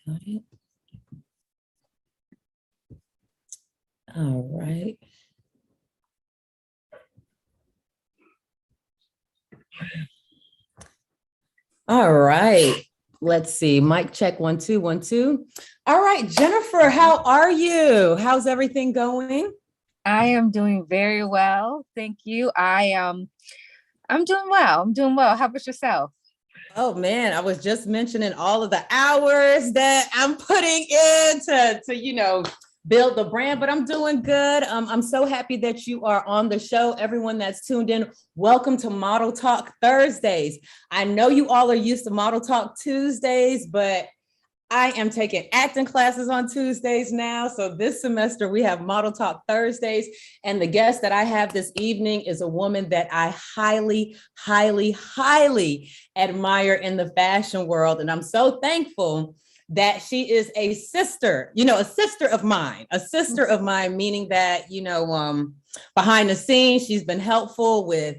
Got it. All right. All right. Let's see. Mic check 1 2 1 2. All right, Jennifer, how are you? How's everything going? I am doing very well. Thank you. I'm doing well. I'm doing well. How about yourself? Oh man, I was just mentioning all of the hours that I'm putting in to build the brand, but I'm doing good. I'm so happy that you are on the show. Everyone that's tuned in, welcome to Model Talk Thursdays. I know you all are used to Model Talk Tuesdays, but I am taking acting classes on Tuesdays now. So this semester we have Model Talk Thursdays. And the guest that I have this evening is a woman that I highly, highly, highly admire in the fashion world. And I'm so thankful that she is a sister, a sister of mine, meaning that, behind the scenes, she's been helpful with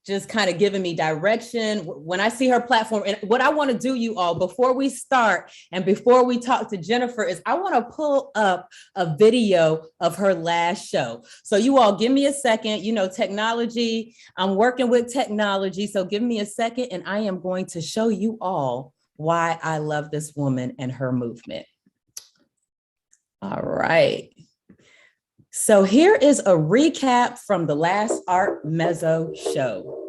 just kind of giving me direction when I see her platform. And what I want to do, you all, before we start and before we talk to Jennifer, is I want to pull up a video of her last show. So you all give me a second, technology, I'm working with technology. So give me a second and I am going to show you all why I love this woman and her movement. All right. So here is a recap from the last Art Mezzo show.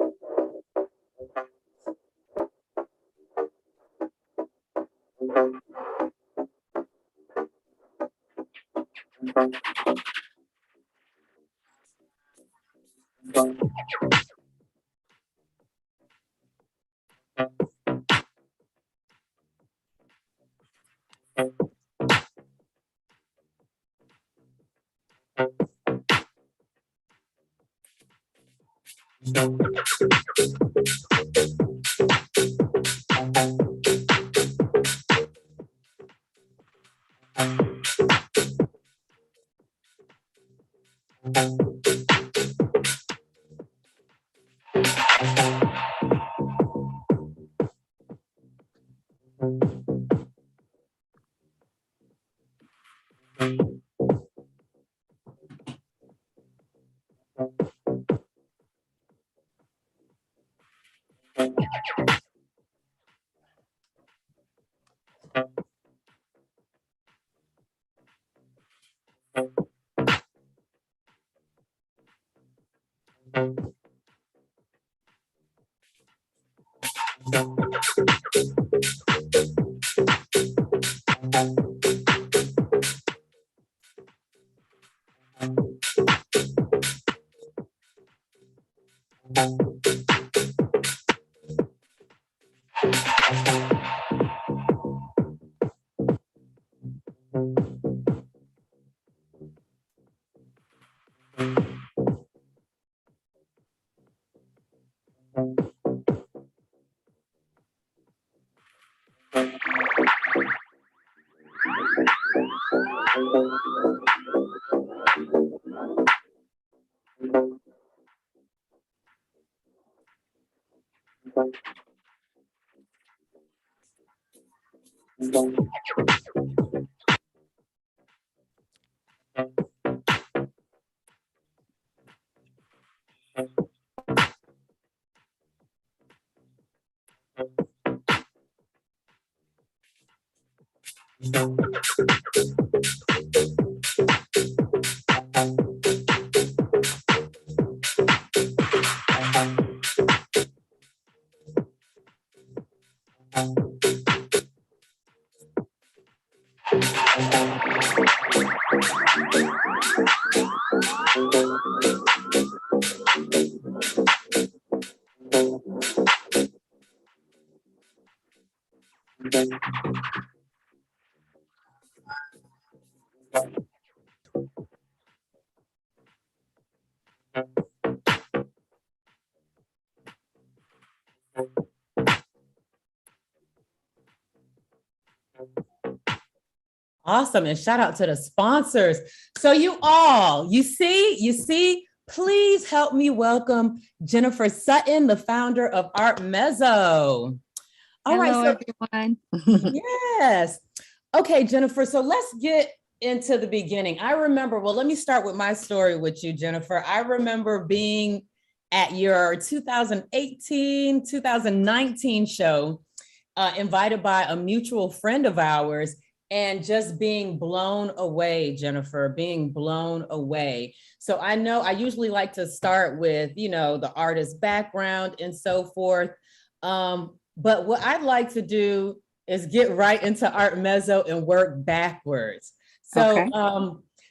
Awesome. And shout out to the sponsors. So you see please help me welcome Jennifer Sutton, the founder of Art Mezzo. All right, Hello, so everyone. yes. Okay, Jennifer, so let's get into the beginning. I remember, well, let me start with my story with you, Jennifer. I remember being at your 2018, 2019 show, invited by a mutual friend of ours, and just being blown away, Jennifer, being blown away. So I know I usually like to start with, the artist's background and so forth. But what I'd like to do is get right into Art Mezzo and work backwards. So Okay.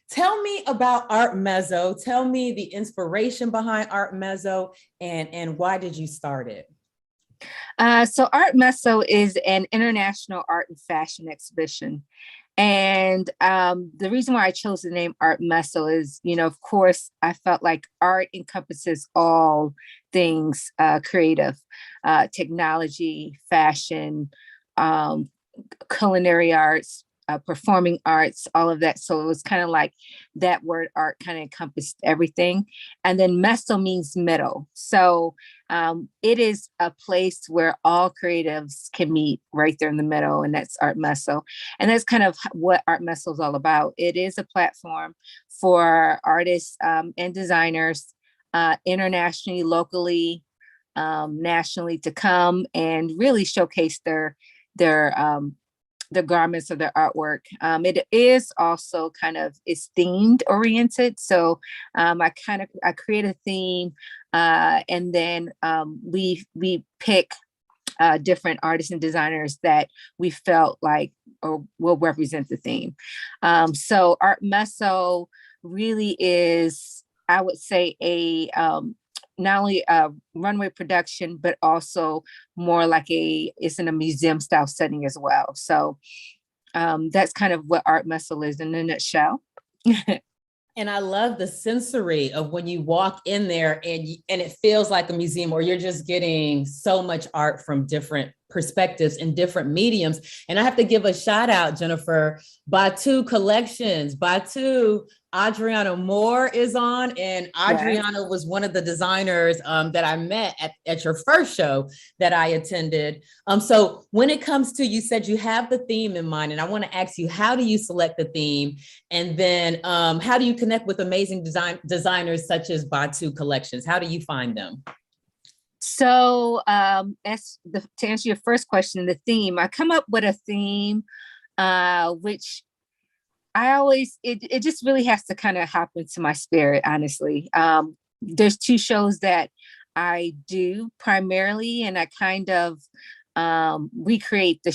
tell me about Art Mezzo. Tell me the inspiration behind Art Mezzo and why did you start it? So Art Mezzo is an international art and fashion exhibition. And the reason why I chose the name Art Mezzo is, of course, I felt like art encompasses all things creative, technology, fashion, um, culinary arts, performing arts, all of that. So it was kind of like that word art kind of encompassed everything. And then mezzo means middle. So it is a place where all creatives can meet right there in the middle. And that's Art Mezzo. And that's kind of what Art Mezzo is all about. It is a platform for artists and designers internationally, locally, nationally to come and really showcase their garments or their artwork. It is also it's themed oriented. So I create a theme and then we pick different artists and designers that we felt like or will represent the theme. So Art Mezzo really is, I would say, a not only a runway production, but also more like it's in a museum style setting as well. So that's kind of what Art Mezzo is in a nutshell. And I love the sensory of when you walk in there and it feels like a museum, or you're just getting so much art from different perspectives and different mediums. And I have to give a shout out, Jennifer, Batu Collections. Batu, Adriana Moore is on, and Adriana was one of the designers that I met at your first show that I attended. So when it comes to, you said you have the theme in mind, and I want to ask you, how do you select the theme? And then how do you connect with amazing designers such as Batu Collections? How do you find them? So to answer your first question, the theme, I come up with a theme, which I always, it just really has to kind of happen to my spirit, honestly. There's two shows that I do primarily, and I kind of recreate the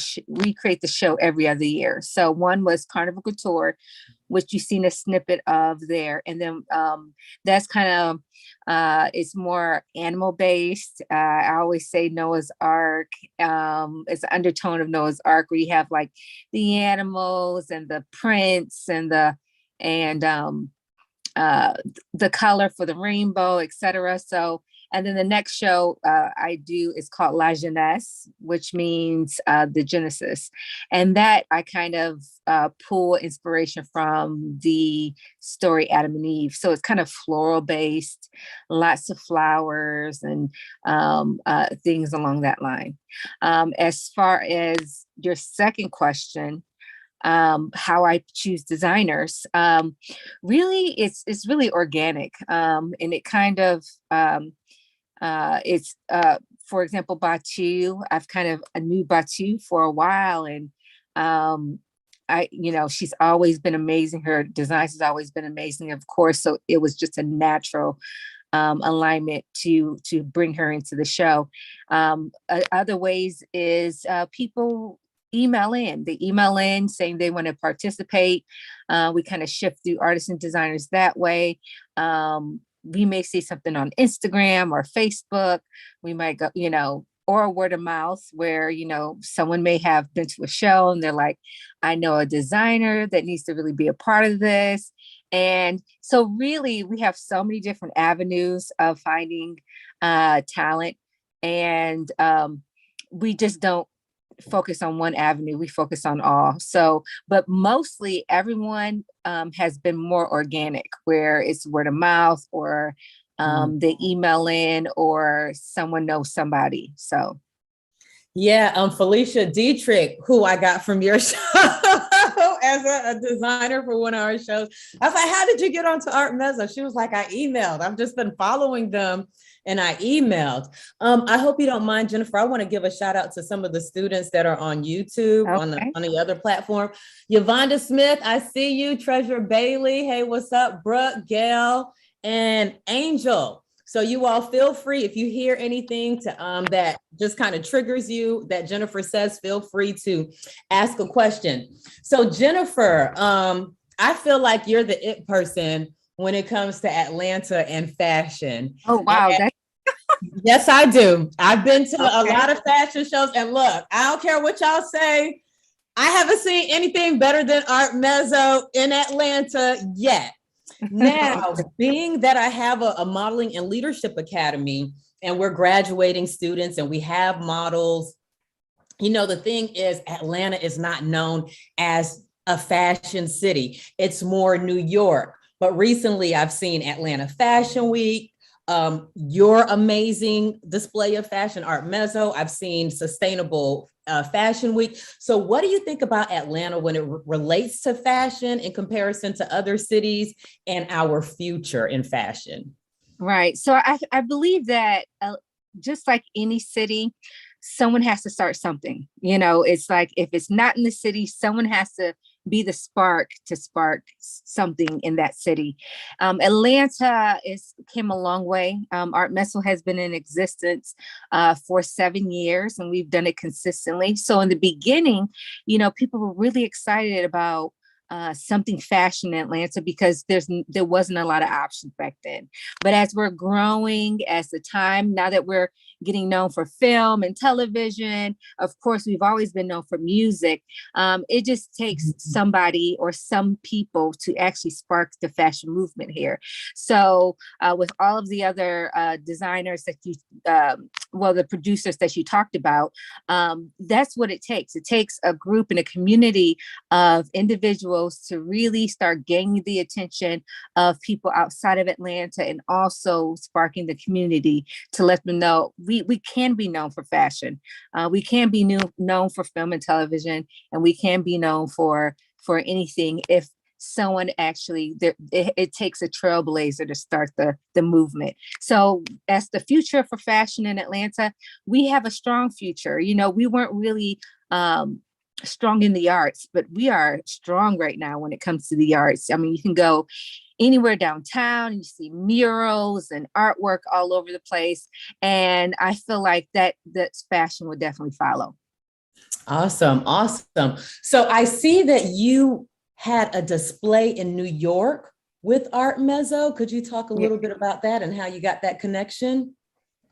show every other year. So one was Carnival Couture, which you've seen a snippet of there. And then that's kind of, it's more animal based. I always say Noah's Ark. It's an undertone of Noah's Ark where you have like the animals and the prints and the color for the rainbow, etc. So, and then the next show I do is called La Jeunesse, which means the Genesis. And that I kind of pull inspiration from the story Adam and Eve. So it's kind of floral based, lots of flowers and things along that line. As far as your second question, how I choose designers, really it's really organic. And it kind of it's for example, Batu, I knew Batu for a while, and she's always been amazing. Her designs has always been amazing, of course. So it was just a natural alignment to bring her into the show. Other ways is people they email in saying they want to participate. We kind of shift through artists and designers that way. We may see something on Instagram or Facebook. We might go, or word of mouth where, someone may have been to a show and they're like, I know a designer that needs to really be a part of this. And so really we have so many different avenues of finding talent, and we just don't focus on one avenue. We focus on all. So, but mostly everyone has been more organic, where it's word of mouth or they email in or someone knows somebody. So. Yeah, Felicia Dietrich, who I got from your show as a designer for one of our shows. I was like, how did you get onto Art Mezzo? She was like, I emailed. I've just been following them and I emailed. I hope you don't mind, Jennifer. I want to give a shout out to some of the students that are on YouTube, Okay. on the other platform. Yvonda Smith, I see you. Treasure Bailey, hey, what's up? Brooke, Gail, and Angel. So you all feel free, if you hear anything that just kind of triggers you that Jennifer says, feel free to ask a question. So Jennifer, I feel like you're the it person when it comes to Atlanta and fashion. Oh, wow. Yes, I do. I've been to a lot of fashion shows, and look, I don't care what y'all say. I haven't seen anything better than Art Mezzo in Atlanta yet. Now, being that I have a modeling and leadership academy and we're graduating students and we have models, the thing is Atlanta is not known as a fashion city. It's more New York. But recently I've seen Atlanta Fashion Week, your amazing display of fashion, Art Mezzo. I've seen Sustainable Fashion Week. So what do you think about Atlanta when it relates to fashion in comparison to other cities and our future in fashion? Right. So I believe that just like any city, someone has to start something. It's like if it's not in the city, someone has to be the spark to spark something in that city. Atlanta came a long way. Art Mezzo has been in existence for 7 years, and we've done it consistently. So in the beginning, people were really excited about something fashion in Atlanta because there wasn't a lot of options back then. But as we're growing, as the time, now that we're getting known for film and television, of course, we've always been known for music. It just takes somebody or some people to actually spark the fashion movement here. So with all of the other designers that the producers that you talked about, that's what it takes. It takes a group and a community of individuals to really start gaining the attention of people outside of Atlanta, and also sparking the community to let them know we can be known for fashion. We can be known for film and television, and we can be known for anything if someone actually, it takes a trailblazer to start the movement. So as the future for fashion in Atlanta, we have a strong future. We weren't really strong in the arts, but we are strong right now when it comes to the arts. I mean, you can go anywhere downtown, you see murals and artwork all over the place. And I feel like that fashion would definitely follow. Awesome. Awesome. So I see that you had a display in New York with Art Mezzo. Could you talk a little bit about that and how you got that connection?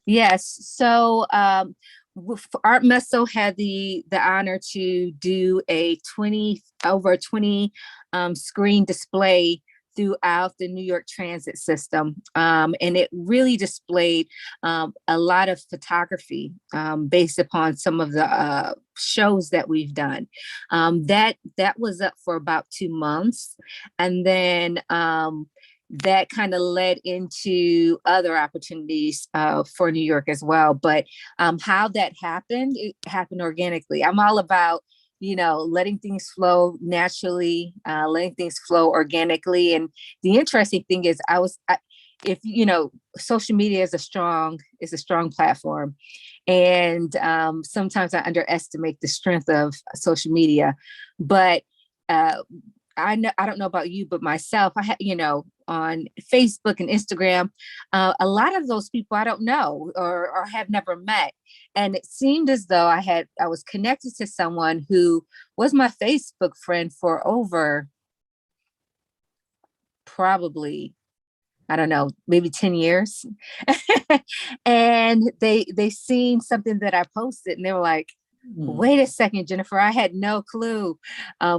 Yes. So Art Mezzo had the honor to do a 20 screen display throughout the New York transit system. And it really displayed a lot of photography based upon some of the shows that we've done. That was up for about 2 months. And then that kind of led into other opportunities for New York as well. But how that happened, it happened organically. I'm all about letting things flow naturally, letting things flow organically. And the interesting thing is social media is a strong platform. And sometimes I underestimate the strength of social media, but I don't know about you, but myself, on Facebook and Instagram, a lot of those people I don't know or have never met. And it seemed as though I was connected to someone who was my Facebook friend for over probably, I don't know, maybe 10 years. And they seen something that I posted and they were like, wait a second, Jennifer, I had no clue.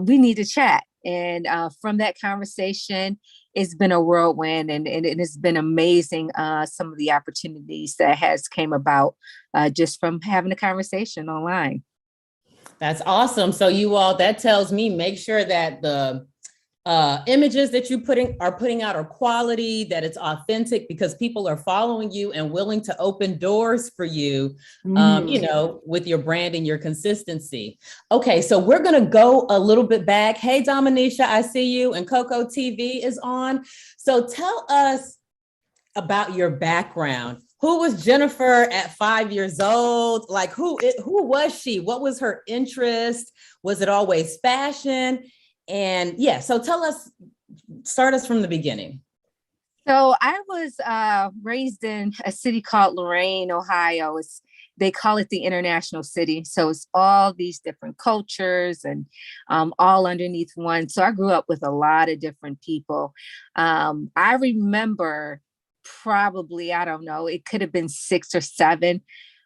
We need to chat. And from that conversation, it's been a whirlwind, and it has been amazing. Some of the opportunities that has came about just from having a conversation online. That's awesome. So you all, that tells me make sure that the images that you are putting out are quality, that it's authentic, because people are following you and willing to open doors for you, with your brand and your consistency. Okay, so we're going to go a little bit back. Hey, Dominisha, I see you, and Coco TV is on. So tell us about your background. Who was Jennifer at 5 years old? Like, who was she? What was her interest? Was it always fashion? And yeah, so start us from the beginning. So I was raised in a city called Lorain, Ohio. They call it the International City. So it's all these different cultures and all underneath one. So I grew up with a lot of different people. I remember probably, I don't know, it could have been 6 or 7.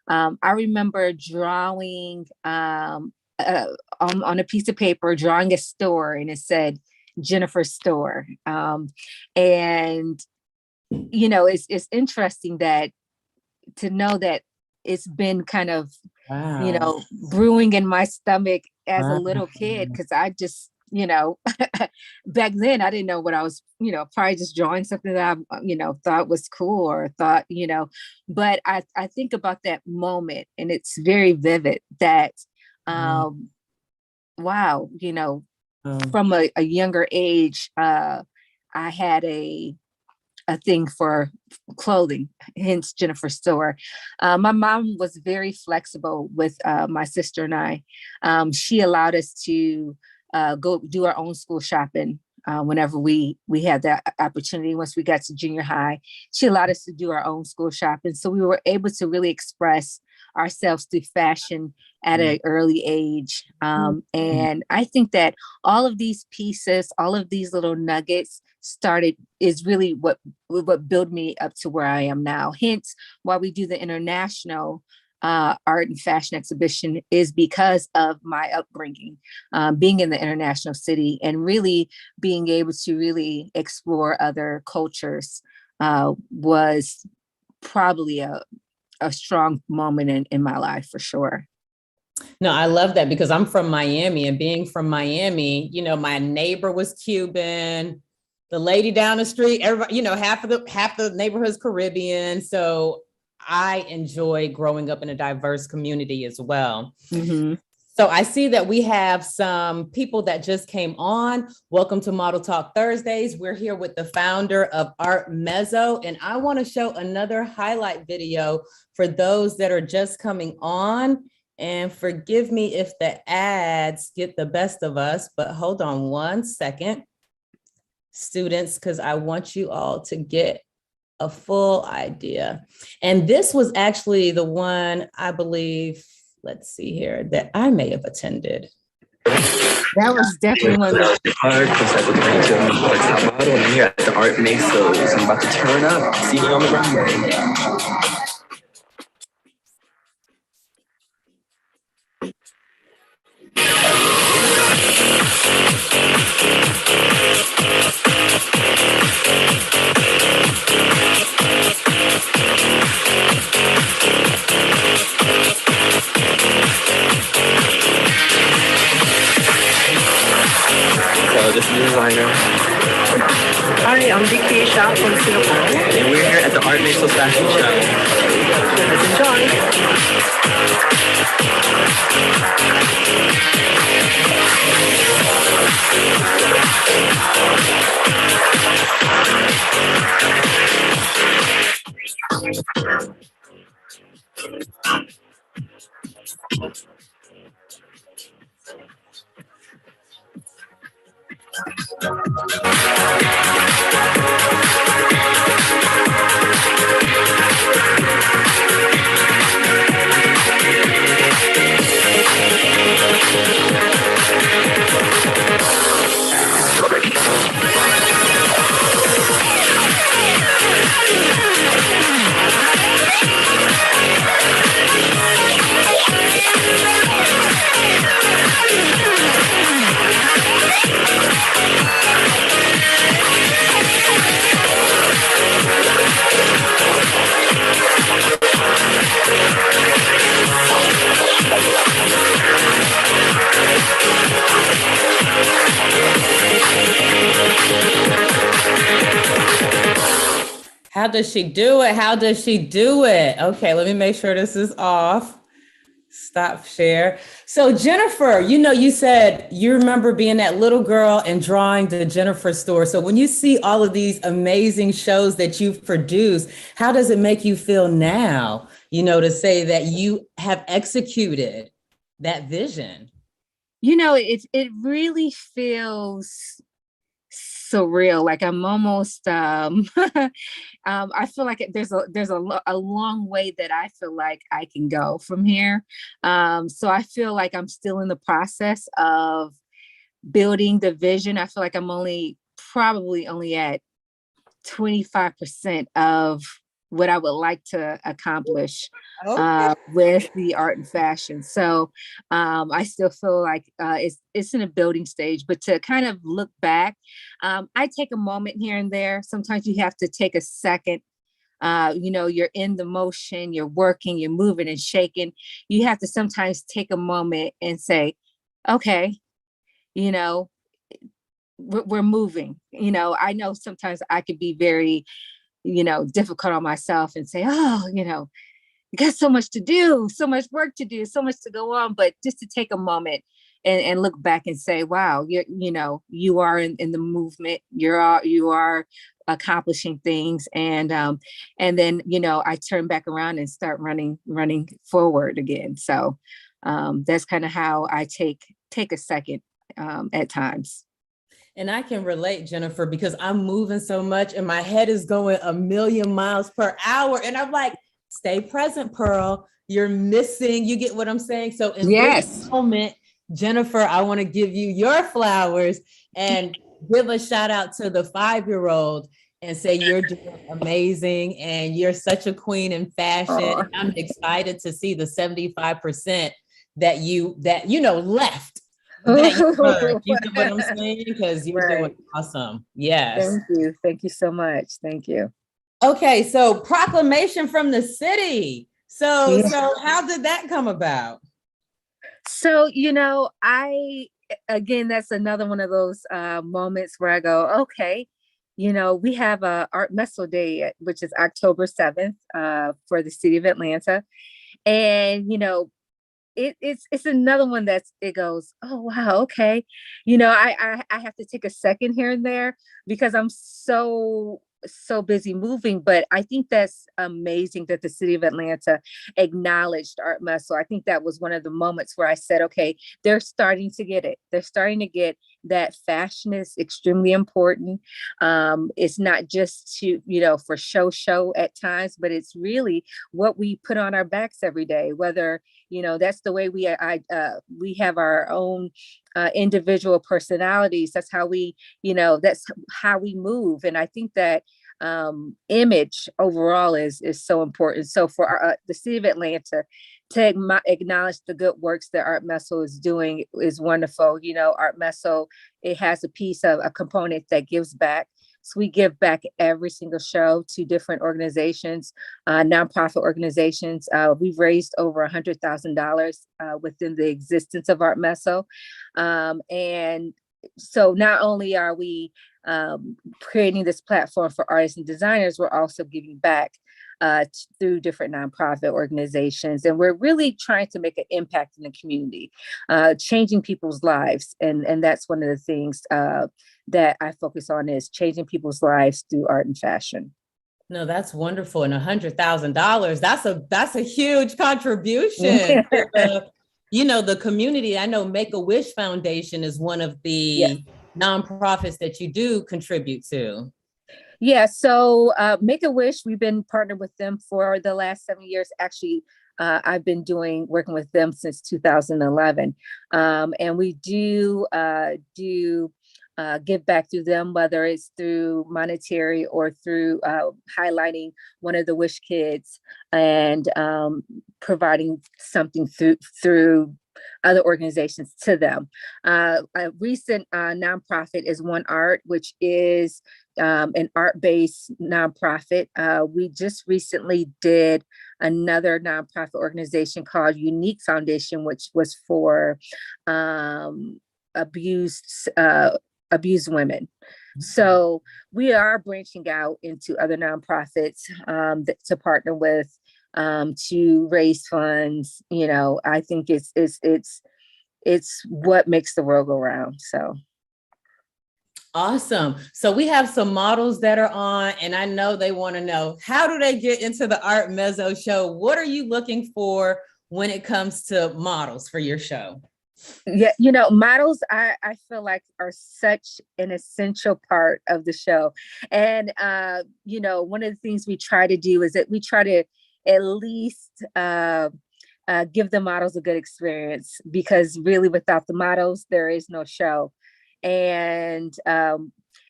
I remember drawing on a piece of paper, drawing a store, and it said Jennifer's store. And, it's interesting to know that it's been kind of, brewing in my stomach as a little kid, because I just, back then I didn't know what I was, probably just drawing something that I, thought was cool, or thought, but I think about that moment, and it's very vivid that, wow, from a younger age, I had a thing for clothing, hence Jennifer's store. My mom was very flexible with my sister and I. She allowed us to go do our own school shopping whenever we had that opportunity. Once we got to junior high, she allowed us to do our own school shopping. So we were able to really express ourselves through fashion at an early age. And I think that all of these pieces, all of these little nuggets is really what built me up to where I am now. Hence why we do the international art and fashion exhibition, is because of my upbringing, being in the international city and really being able to really explore other cultures was probably a strong moment in my life, for sure. No, I love that, because I'm from Miami, and being from Miami, my neighbor was Cuban, the lady down the street, everybody, half the neighborhood's Caribbean. So I enjoy growing up in a diverse community as well. Mm-hmm. So I see that we have some people that just came on. Welcome to Model Talk Thursdays. We're here with the founder of Art Mezzo, and I want to show another highlight video for those that are just coming on. And forgive me if the ads get the best of us, but hold on one second, students, because I want you all to get a full idea. And this was actually the one, I believe, let's see here, that I may have attended. That was definitely one of the I'm here at the Art Mezzo. So I'm about to turn up, see me on the runway. So this is the designer. Hi, I'm Vicky Shah from Singapore. And we're here at the Art Mezzo fashion show. Let's enjoy. How does she do it? How does she do it? Okay, let me make sure this is off. Stop share. So Jennifer, you said you remember being that little girl and drawing the Jennifer store. So when you see all of these amazing shows that you've produced, how does it make you feel now, to say that you have executed that vision? It really feels surreal. Like I'm almost I feel like there's a long way that I feel like I can go from here. So I feel like I'm still in the process of building the vision. I feel like I'm probably only at 25% of what I would like to accomplish with the art and fashion. So I still feel like it's in a building stage, but to kind of look back, I take a moment here and there. Sometimes you have to take a second. You're in the motion, you're working, you're moving and shaking. You have to sometimes take a moment and say, okay, we're moving. I know sometimes I could be very difficult on myself and say, oh, you got so much to do, so much work to do, so much to go on. But just to take a moment and look back and say, wow, you are in the movement, you are accomplishing things. And then, I turn back around and start running forward again. So that's kind of how I take a second at times. And I can relate, Jennifer, because I'm moving so much and my head is going a million miles per hour. And I'm like, stay present, Pearl. You're missing. You get what I'm saying? So in this moment, Jennifer, I want to give you your flowers and give a shout out to the 5-year-old and say you're doing amazing and you're such a queen in fashion. I'm excited to see the 75% that left. You get what I'm saying? Because you're doing awesome. Yes. Thank you so much. Thank you. Okay, so proclamation from the city. So how did that come about? So, again, that's another one of those moments where I go, okay, we have a Art Mezzo Day, which is October 7th for the city of Atlanta. And, it's another one it goes, oh, wow. Okay. I have to take a second here and there because I'm so busy moving, but I think that's amazing that the city of Atlanta acknowledged Art Mezzo. I think that was one of the moments where I said, okay, they're starting to get it. They're starting to get that fashion is extremely important. It's not just for show at times, but it's really what we put on our backs every day, whether, that's the way we have our own individual personalities. That's how that's how we move. And I think that image overall is so important. So for the city of Atlanta to acknowledge the good works that Art Mezzo is doing is wonderful. Art Mezzo, it has a component that gives back. So we give back every single show to different organizations, nonprofit organizations. We've raised over $100,000 within the existence of Art Mezzo. And so not only are we creating this platform for artists and designers, we're also giving back through different nonprofit organizations. And we're really trying to make an impact in the community, changing people's lives. And that's one of the things that I focus on is changing people's lives through art and fashion. No, that's wonderful. And $100,000, that's a huge contribution to the community. I know Make-A-Wish Foundation is one of the nonprofits that you do contribute to. Yeah, so Make-A-Wish, we've been partnered with them for the last 7 years. Actually, I've been working with them since 2011. And we do give back to them, whether it's through monetary or through highlighting one of the Wish kids and providing something through other organizations to them. A recent nonprofit is One Art, which is an art-based nonprofit. We just recently did another nonprofit organization called Unique Foundation, which was for abused women. So we are branching out into other nonprofits to partner with to raise funds. You know, I think it's what makes the world go round. So. Awesome. So we have some models that are on, and I know they want to know, how do they get into the Art Mezzo show? What are you looking for when it comes to models for your show? Yeah, you know, models, I feel like are such an essential part of the show. And, you know, one of the things we try to do is that we try to at least give the models a good experience, because really without the models, there is no show. And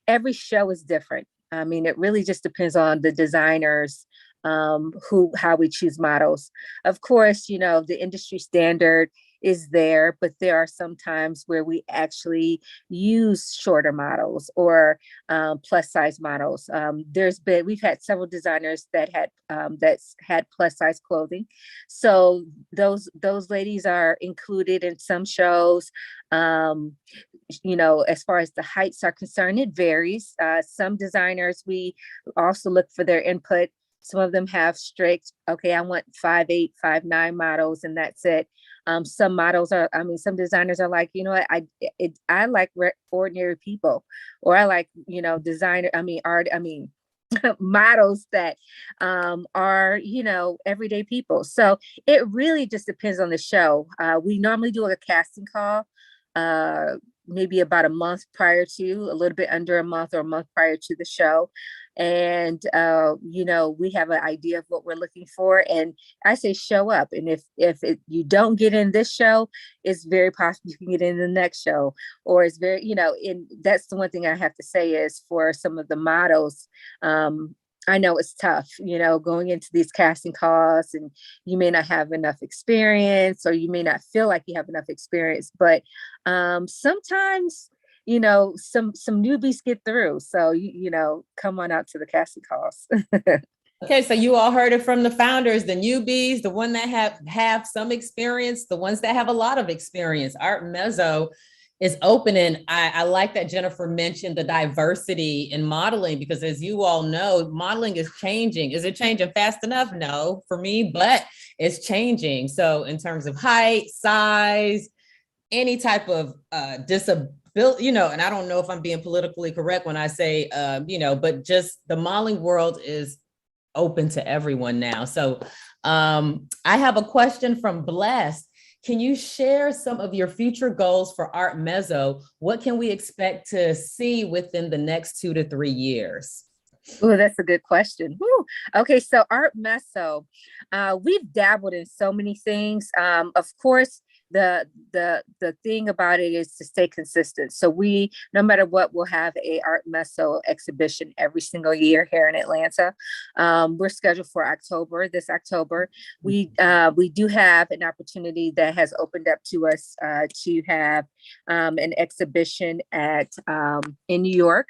every show is different. I mean, it really just depends on the designers, how we choose models. Of course, you know, the industry standard is there, but there are some times where we actually use shorter models or plus size models. We've had several designers that had plus size clothing, so those ladies are included in some shows. You know, as far as the heights are concerned, it varies. Some designers, we also look for their input. Some of them have strict, okay, I want 5'8", 5'9" models, and that's it. Some models are, I mean, some designers are like, you know what, I like ordinary people, or I like, you know, models that are, you know, everyday people. So it really just depends on the show. We normally do a casting call, maybe about a month prior to, a little bit under a month or a month prior to the show. And, you know, we have an idea of what we're looking for. And I say, show up. And if you don't get in this show, it's very possible you can get in the next show, or it's very, you know, and that's the one thing I have to say is for some of the models, I know it's tough, you know, going into these casting calls, and you may not have enough experience, or you may not feel like you have enough experience, but sometimes, you know, some newbies get through. So, you know, come on out to the casting calls. Okay, so you all heard it from the founders, the newbies, the one that have some experience, the ones that have a lot of experience. Art Mezzo is opening. I like that Jennifer mentioned the diversity in modeling, because as you all know, modeling is changing. Is it changing fast enough? No, for me, but it's changing. So in terms of height, size, any type of disability, you know, and I don't know if I'm being politically correct when I say, you know, but just the modeling world is open to everyone now. So I have a question from Blessed. Can you share some of your future goals for Art Mezzo? What can we expect to see within the next 2 to 3 years? Oh, that's a good question. Woo. Okay, so Art Mezzo, we've dabbled in so many things. Of course, the thing about it is to stay consistent. So we, no matter what, we'll have a Art Mezzo exhibition every single year here in Atlanta. We're scheduled for this October. We do have an opportunity that has opened up to us to have an exhibition in New York,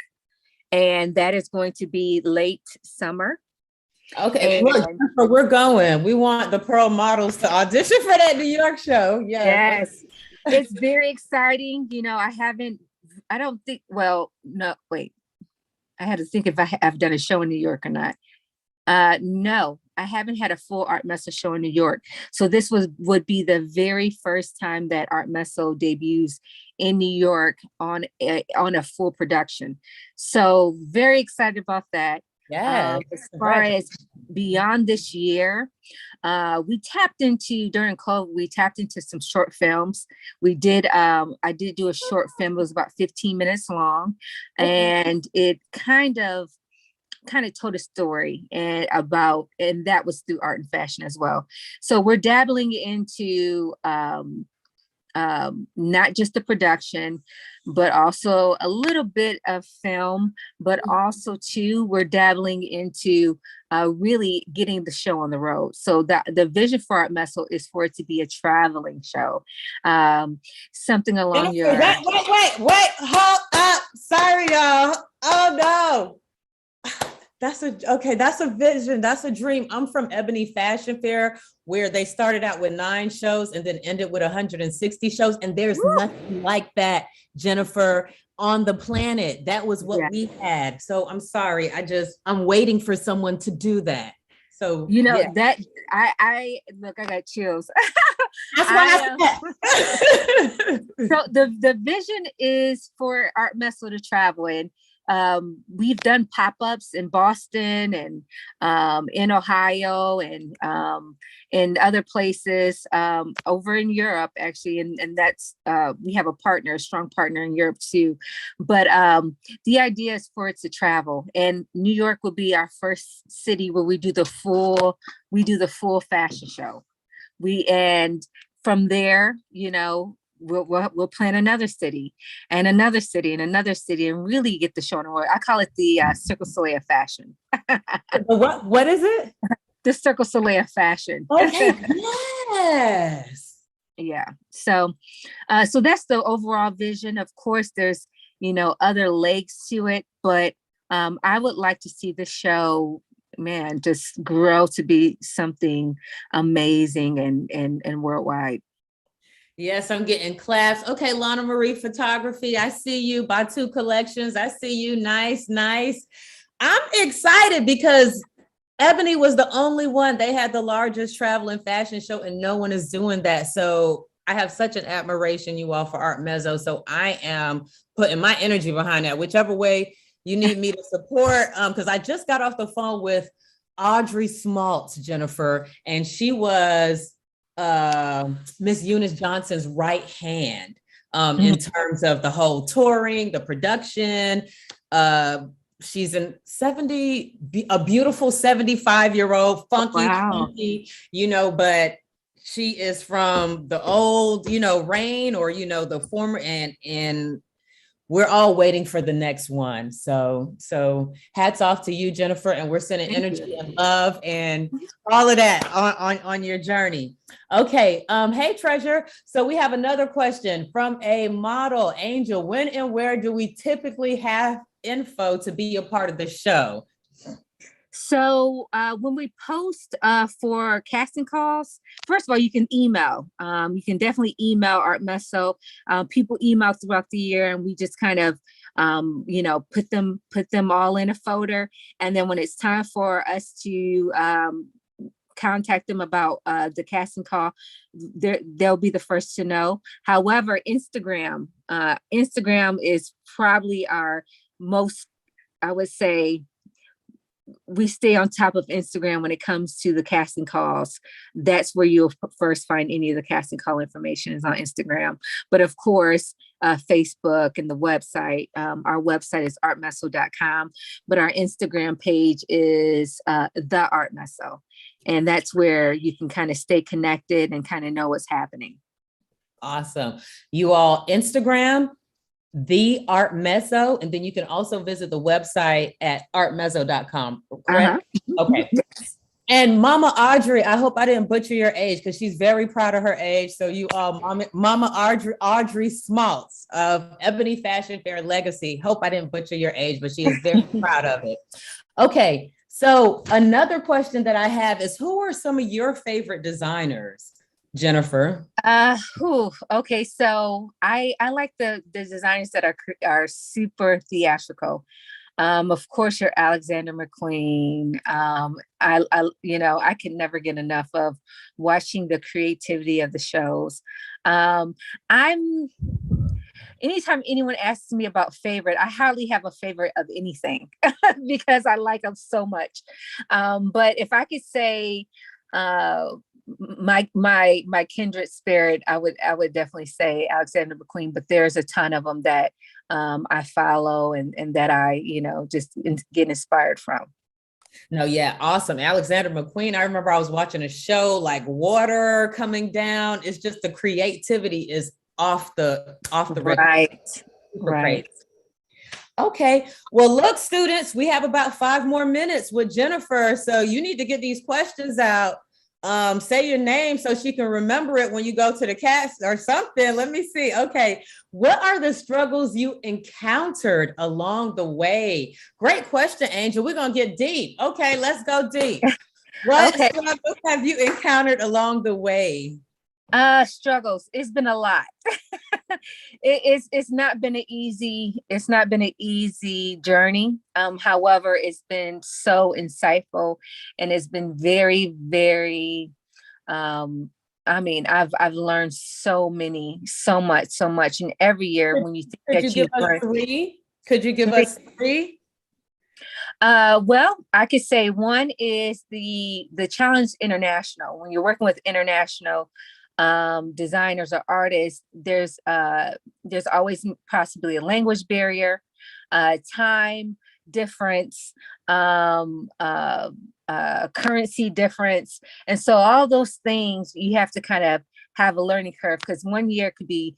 and that is going to be late summer. Okay, look, we're going. We want the Pearl models to audition for that New York show. Yes. It's very exciting. You know, I had to think if I've done a show in New York or not. No, I haven't had a full Art Mezzo show in New York. So this would be the very first time that Art Mezzo debuts in New York on a full production. So very excited about that. Yeah. As far as beyond this year, during COVID, we tapped into some short films. I did do a short film. It was about 15 minutes long, and it kind of told a story and that was through art and fashion as well. So we're dabbling into not just the production, but also a little bit of film, but also too, we're dabbling into really getting the show on the road. So the vision for Art Mezzo is for it to be a traveling show. Something along your... Wait, hold up. Sorry, y'all. Oh no. That's a vision. That's a dream. I'm from Ebony Fashion Fair, where they started out with 9 shows and then ended with 160 shows. And there's nothing like that, Jennifer. on the planet. That was what we had. So I'm sorry. I'm waiting for someone to do that. So that I look, I got chills. That's why so the vision is for Art Mezzo to travel, and we've done pop-ups in Boston and in Ohio and in other places over in Europe, actually, and that's we have a strong partner in Europe too. But the idea is for it to travel, and New York will be our first city where we do the full fashion show. And from there, we'll plan another city and another city and another city and really get the show on the road. I call it the Cirque du Soleil of fashion. What is it? The Cirque du Soleil of fashion. Okay. Yes. Yeah. So that's the overall vision. Of course, there's, other legs to it, but I would like to see the show, man, just grow to be something amazing and worldwide. Yes, I'm getting claps. Okay, Lana Marie Photography. I see you. Batu Collections. I see you. Nice. I'm excited because Ebony was the only one. They had the largest travel and fashion show, and no one is doing that. So I have such an admiration, you all, for Art Mezzo. So I am putting my energy behind that, whichever way you need me to support. Because I just got off the phone with Audrey Smaltz, Jennifer, and she was Miss Eunice Johnson's right hand in terms of the whole touring, the production. She's a beautiful 75-year-old, funky, funky, but she is from the old, reign, or, the former, and we're all waiting for the next one. So hats off to you, Jennifer, and we're sending energy and love and all of that on your journey. Okay. Hey, Treasure. So we have another question from a model, Angel. When and where do we typically have info to be a part of the show? So when we post for casting calls, first of all, you can email. You can definitely email Art Mezzo. People email throughout the year, and we just kind of, put them all in a folder. And then when it's time for us to contact them about the casting call, they'll be the first to know. However, Instagram is probably our most, I would say, we stay on top of Instagram when it comes to the casting calls. That's where you'll first find any of the casting call information is on Instagram. But of course, Facebook and the website, our website is artmezzo.com, but our Instagram page is the Art Mezzo. And that's where you can kind of stay connected and kind of know what's happening. Awesome. You all, Instagram, the Art Mezzo, and then you can also visit the website at artmezzo.com. Correct? Okay. And Mama Audrey, I hope I didn't butcher your age because she's very proud of her age. So you all, Mama Audrey Smaltz of Ebony Fashion Fair Legacy. Hope I didn't butcher your age, but she is very proud of it. Okay. So another question that I have is, who are some of your favorite designers, Jennifer? Okay. So I like the designers that are super theatrical. Of course, your Alexander McQueen. I can never get enough of watching the creativity of the shows. Anytime anyone asks me about favorite, I hardly have a favorite of anything because I like them so much. But if I could say, my kindred spirit, I would definitely say Alexander McQueen, but there's a ton of them that I follow and that I just get inspired from. No, yeah, awesome. Alexander McQueen. I remember I was watching a show like water coming down. It's just the creativity is off the right. Okay. Well, look, students, we have about 5 more minutes with Jennifer, so you need to get these questions out. Say your name so she can remember it when you go to the cast or something. Let me see. Okay. What are the struggles you encountered along the way? Great question, Angel. We're going to get deep. Okay. Let's go deep. What struggles have you encountered along the way? Struggles. It's been a lot. It's not been an easy journey. However, it's been so insightful, and it's been very, very, I mean, I've learned so much. And every year when you think Could you that give you've us learned, three? Could you give us three? well, I could say one is the Challenge International. When you're working with international designers or artists, there's always possibly a language barrier, time difference, currency difference, and so all those things you have to kind of have a learning curve, because one year could be,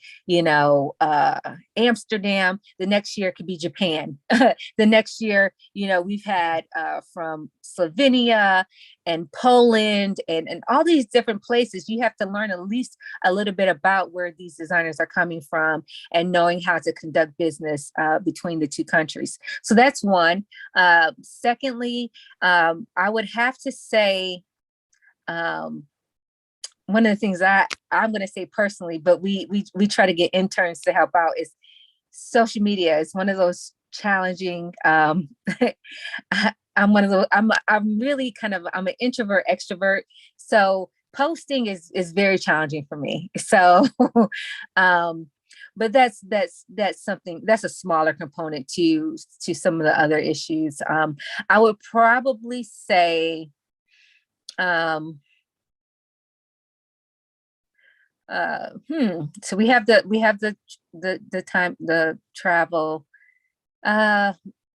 Amsterdam, the next year could be Japan, the next year, we've had from Slovenia and Poland and all these different places. You have to learn at least a little bit about where these designers are coming from and knowing how to conduct business between the two countries. So that's one. Secondly, I would have to say, one of the things I'm going to say personally, but we try to get interns to help out, is social media is one of those challenging. I'm one of those. I'm really I'm an introvert extrovert, so posting is very challenging for me. So, but that's something, that's a smaller component to some of the other issues. I would probably say, so we have the time, the travel, oh,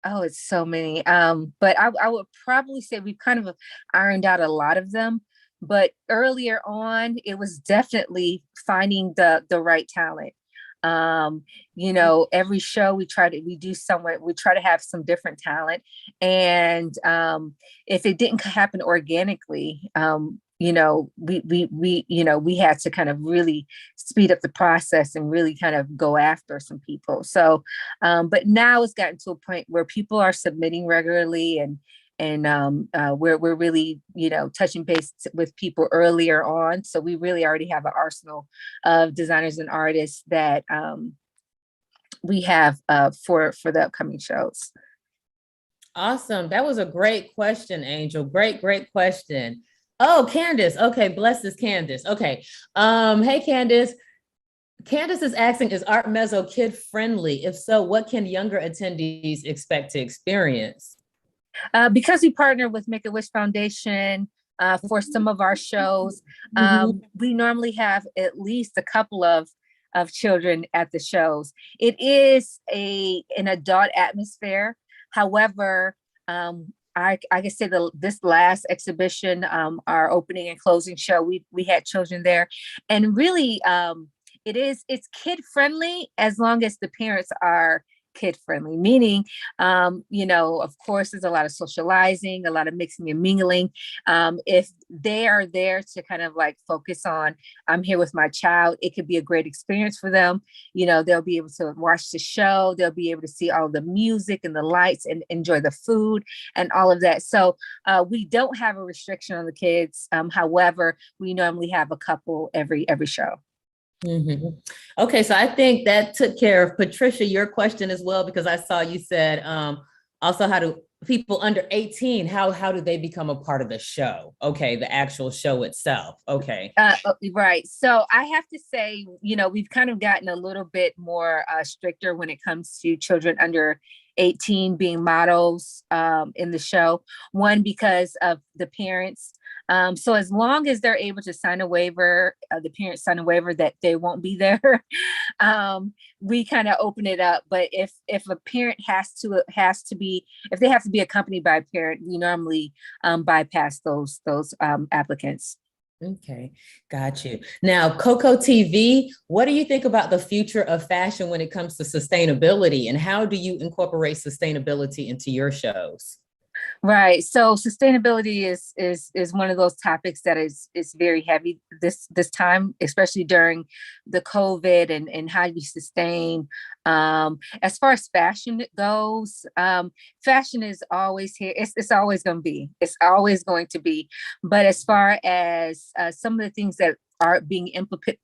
it's so many, but I would probably say we've kind of ironed out a lot of them, but earlier on it was definitely finding the right talent. Every show we try to have some different talent, and if it didn't happen organically, we had to kind of really speed up the process and really kind of go after some people. So, but now it's gotten to a point where people are submitting regularly, and we're really, touching base with people earlier on. So we really already have an arsenal of designers and artists that we have for the upcoming shows. Awesome. That was a great question, Angel. Great question. Oh, Candace. Okay, bless this Candace. Okay. Hey, Candace. Candace is asking, is Art Mezzo kid friendly? If so, what can younger attendees expect to experience? Because we partner with Make-A-Wish Foundation for some of our shows, we normally have at least a couple of children at the shows. It is an adult atmosphere. However, I can say this last exhibition, our opening and closing show, we had children there, and really, it's kid friendly as long as the parents are kid friendly, meaning, of course, there's a lot of socializing, a lot of mixing and mingling. If they are there to kind of like focus on, I'm here with my child, it could be a great experience for them. They'll be able to watch the show. They'll be able to see all the music and the lights and enjoy the food and all of that. So we don't have a restriction on the kids. However, we normally have a couple every show. Okay, so I think that took care of Patricia, your question as well, because I saw you said also, how do people under 18, how do they become a part of the show? Okay, the actual show itself. Okay. Right. So I have to say, we've kind of gotten a little bit more stricter when it comes to children under 18 being models in the show. One, because of the parents. So as long as they're able to sign a waiver, the parents sign a waiver that they won't be there, we kind of open it up. But if a parent if they have to be accompanied by a parent, we normally bypass those applicants. Okay, got you. Now, Coco TV, what do you think about the future of fashion when it comes to sustainability, and how do you incorporate sustainability into your shows? Right. So sustainability is one of those topics that is very heavy this time, especially during the COVID and how you sustain. As far as fashion goes, fashion is always here. It's always going to be. It's always going to be. But as far as some of the things that are being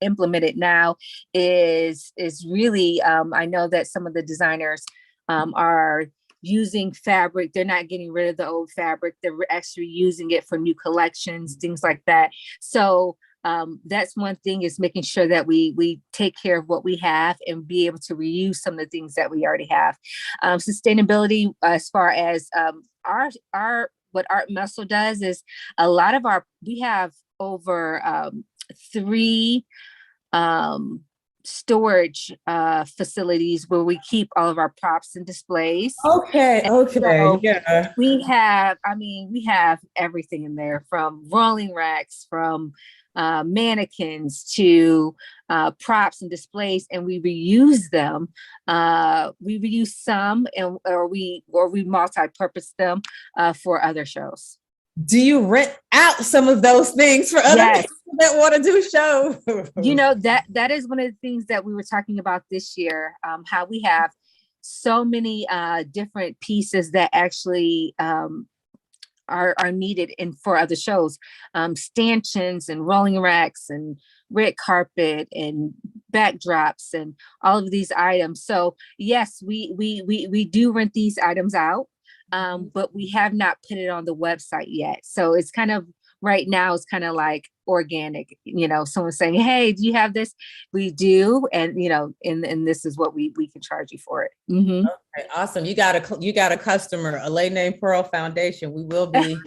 implemented now is really I know that some of the designers are using fabric. They're not getting rid of the old fabric. They're actually using it for new collections, things like that. So that's one thing, is making sure that we take care of what we have and be able to reuse some of the things that we already have. Sustainability, as far as our what Art Mezzo does, is a lot of we have over 3 storage facilities where we keep all of our props and displays. Okay, So yeah. we have everything in there, from rolling racks, from mannequins to props and displays, and we reuse them. We reuse some, or we multi-purpose them for other shows. Do you rent out some of those things for other Yes. people that want to do shows? That is one of the things that we were talking about this year, how we have so many different pieces that actually are needed for other shows, stanchions and rolling racks and red carpet and backdrops and all of these items. So yes, we do rent these items out. But we have not put it on the website yet. So it's kind of, right now, it's kind of like organic, someone saying, hey, do you have this? We do. And, and this is what we can charge you for it. Mm-hmm. Okay, awesome. You got a customer, a Lady Named Pearl Foundation. We will be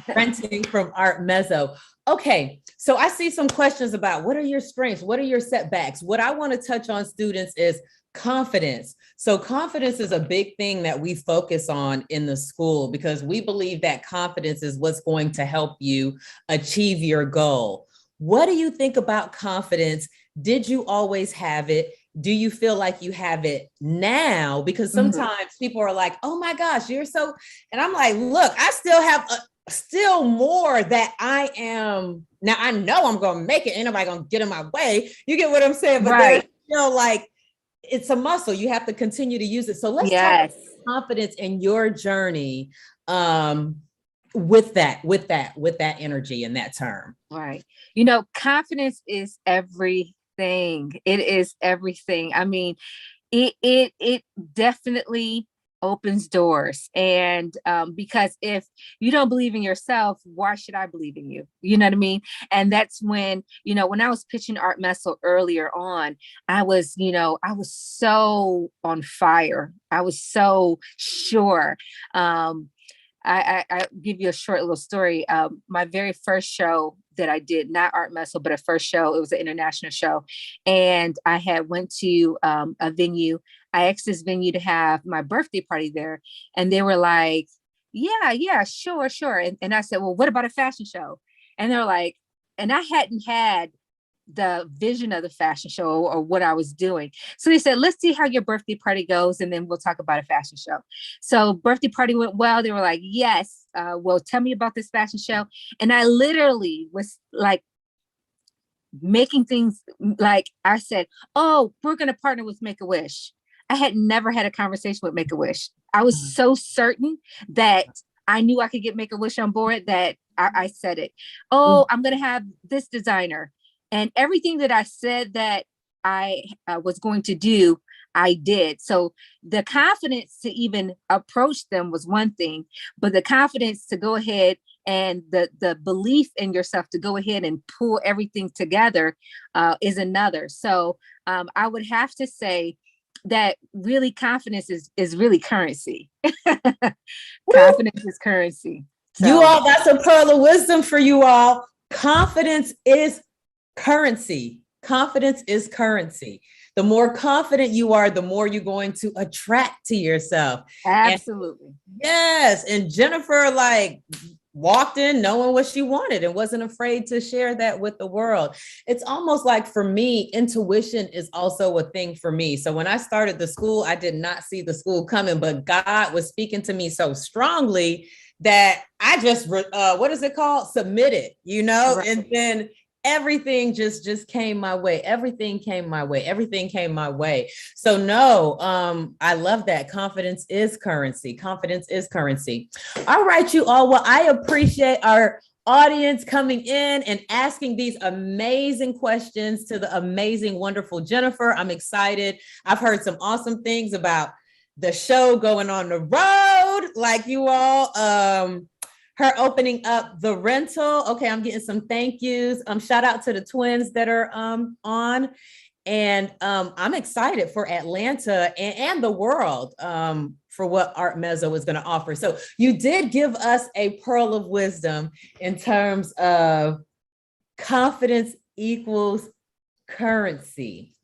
renting from Art Mezzo. Okay, so I see some questions about, what are your strengths? What are your setbacks? What I want to touch on, students, is confidence. So confidence is a big thing that we focus on in the school, because we believe that confidence is what's going to help you achieve your goal. What do you think about confidence? Did you always have it? Do you feel like you have it now? Because sometimes people are like, oh my gosh, you're so, and I'm like, look, I still have still more that I am. Now I know I'm going to make it. Ain't nobody going to get in my way. You get what I'm saying? But right. There's still, like, it's a muscle. You have to continue to use it. So let's talk about confidence in your journey with that energy and that term. Right. Confidence is everything. It is everything. I mean, it definitely opens doors. And because if you don't believe in yourself, why should I believe in you? You know what I mean? And that's when, when I was pitching Art Mezzo earlier on, I was so on fire. I was so sure. I give you a short little story. My very first show that I did, not Art Mezzo, but a first show, it was an international show. And I had went to a venue. I asked this venue to have my birthday party there. And they were like, yeah, sure. And I said, well, what about a fashion show? And they're like, and I hadn't had the vision of the fashion show or what I was doing. So they said, let's see how your birthday party goes, and then we'll talk about a fashion show. So birthday party went well. They were like, yes, well, tell me about this fashion show. And I literally was like making things, like I said, oh, we're going to partner with Make-A-Wish. I had never had a conversation with Make-A-Wish. I was so certain that I knew I could get Make-A-Wish on board that I said it. Oh, I'm going to have this designer. And everything that I said that I was going to do, I did. So the confidence to even approach them was one thing, but the confidence to go ahead and the belief in yourself to go ahead and pull everything together is another. So I would have to say that really confidence is really currency. Confidence is currency. So, you all, that's a pearl of wisdom for you all. Confidence is currency. Confidence is currency. The more confident you are, the more you're going to attract to yourself. Absolutely. And, yes. And Jennifer, like, walked in knowing what she wanted and wasn't afraid to share that with the world. It's almost like, for me, intuition is also a thing for me. So when I started the school, I did not see the school coming, but God was speaking to me so strongly that I just, what is it called? Submitted, you know, Right. and then everything just came my way. Everything came my way. Everything came my way. So no, I love that. Confidence is currency. Confidence is currency. All right, you all. Well, I appreciate our audience coming in and asking these amazing questions to the amazing, wonderful Jennifer. I'm excited. I've heard some awesome things about the show going on the road, like you all. Her opening up the rental. Okay, I'm getting some thank yous. Shout out to the twins that are on. And I'm excited for Atlanta and the world for what Art Mezzo is going to offer. So you did give us a pearl of wisdom in terms of confidence equals currency.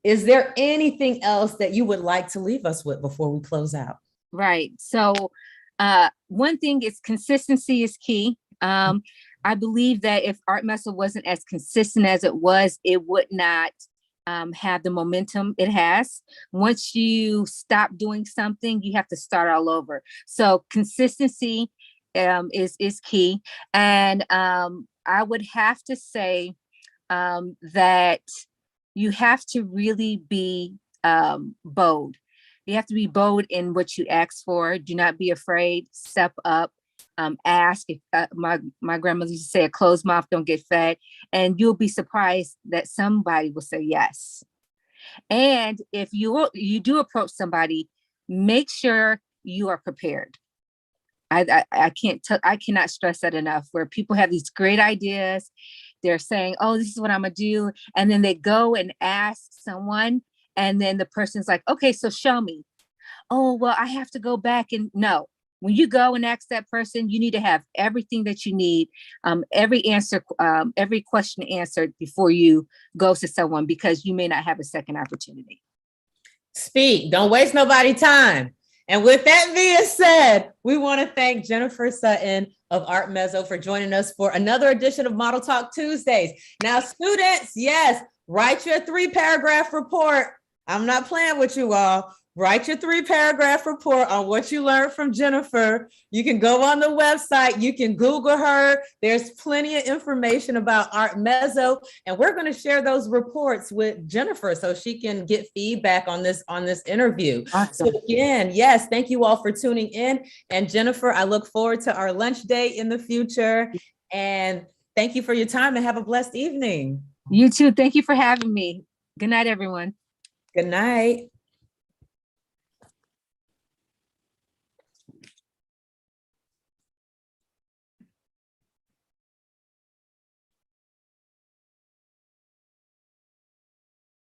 Is there anything else that you would like to leave us with before we close out? Right. So one thing is consistency is key. I believe that if Art Mezzo wasn't as consistent as it was, it would not have the momentum it has. Once you stop doing something, you have to start all over. So consistency is key. And I would have to say that you have to really be bold. You have to be bold in what you ask for. Do not be afraid. Step up. Ask. If my grandmother used to say, "A closed mouth don't get fed," and you'll be surprised that somebody will say yes. And if you do approach somebody, make sure you are prepared. I cannot stress that enough. Where people have these great ideas, they're saying, "Oh, this is what I'm gonna do," and then they go and ask someone, and then the person's like, "Okay, so show me." "Oh, well, I have to go back." And no, when you go and ask that person, you need to have everything that you need, every answer, every question answered before you go to someone, because you may not have a second opportunity. Speak. Don't waste nobody's time. And with that being said, we want to thank Jennifer Sutton of Art Mezzo for joining us for another edition of Model Talk Tuesdays. Now, students, yes, write your 3-paragraph report. I'm not playing with you all. Write your 3-paragraph report on what you learned from Jennifer. You can go on the website. You can Google her. There's plenty of information about Art Mezzo, and we're going to share those reports with Jennifer so she can get feedback on this interview. Awesome. So again, yes, thank you all for tuning in. And Jennifer, I look forward to our lunch date in the future. And thank you for your time, and have a blessed evening. You too. Thank you for having me. Good night, everyone. Good night.